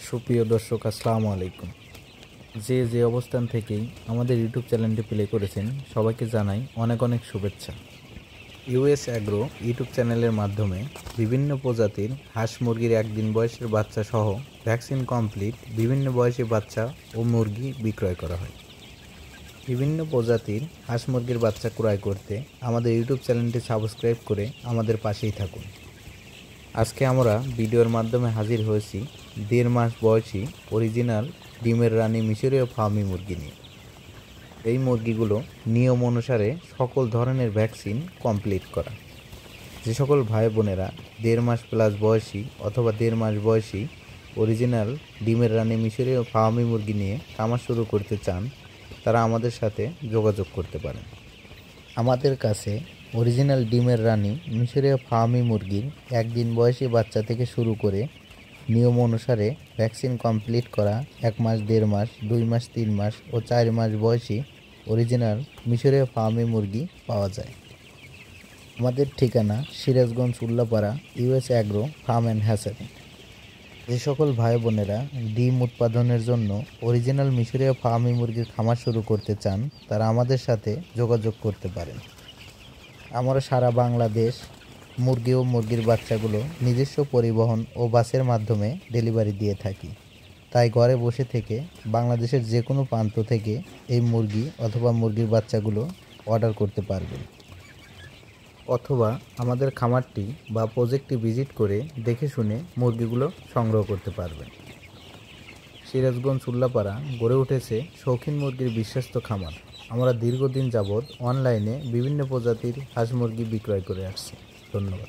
সুপ্রিয় দর্শক, আসসালামু আলাইকুম। যে অবস্থান থেকেই আমাদের ইউটিউব চ্যানেলটি প্লে করেছেন সবাইকে জানাই অনেক অনেক শুভেচ্ছা। ইউএস অ্যাগ্রো ইউটিউব চ্যানেলের মাধ্যমে বিভিন্ন প্রজাতির হাঁস মুরগির একদিন বয়সের বাচ্চা সহ ভ্যাকসিন কমপ্লিট বিভিন্ন বয়সী বাচ্চা ও মুরগি বিক্রয় করা হয়। বিভিন্ন প্রজাতির হাঁস মুরগির বাচ্চা ক্রয় করতে আমাদের ইউটিউব চ্যানেলটি সাবস্ক্রাইব করে আমাদের পাশেই থাকুন। আজকে আমরা ভিডিওর মাধ্যমে হাজির হয়েছি 1.5 মাস বয়সী অরিজিনাল ডিমের রানী মিশরীয় ফার্মি মুরগি নিয়ে। এই মুরগিগুলো নিয়ম অনুসারে সকল ধরনের ভ্যাকসিন কমপ্লিট করা। যে সকল ভাই বোনেরা 1.5 মাস প্লাস বয়সী অথবা 1.5 মাস বয়সী অরিজিনাল ডিমের রানী মিশরীয় ফার্মি মুরগি নিয়ে খামার শুরু করতে চান, তারা আমাদের সাথে যোগাযোগ করতে পারেন। আমাদের কাছে অরিজিনাল ডিমের রানী মিশরীয় ফার্মি মুরগির একদিন বয়সী বাচ্চা থেকে শুরু করে নিয়ম অনুসারে ভ্যাকসিন কমপ্লিট করা 1 মাস, 1.5 মাস, 2 মাস, 3 মাস ও 4 মাস বয়সী অরিজিনাল মিশরীয় ফার্মি মুরগি পাওয়া যায়। আমাদের ঠিকানা Sirajganj Ullapara, US agro farm and hatchery. যে সকল ভাই বোনেরা ডিম উৎপাদনের জন্য অরিজিনাল মিশরীয় ফার্মি মুরগির খামার শুরু করতে চান, তারা আমাদের সাথে যোগাযোগ করতে পারেন। আমরা সারা বাংলাদেশ মুরগি ও মুরগির বাচ্চাগুলো নিজস্ব পরিবহন ও বাসের মাধ্যমে ডেলিভারি দিয়ে থাকি। তাই ঘরে বসে থেকে বাংলাদেশের যে কোনো প্রান্ত থেকে এই মুরগি অথবা মুরগির বাচ্চাগুলো অর্ডার করতে পারবেন, অথবা আমাদের খামারটি বা প্রজেক্টটি ভিজিট করে দেখে শুনে মুরগিগুলো সংগ্রহ করতে পারবেন। সিরাজগঞ্জ উল্লাপাড়া গড়ে উঠেছে শৌখিন মুরগির বিশ্বস্ত খামার। আমরা দীর্ঘদিন যাবৎ অনলাইনে বিভিন্ন প্রজাতির হাঁস মুরগি বিক্রয় করে আসছি। ধন্যবাদ।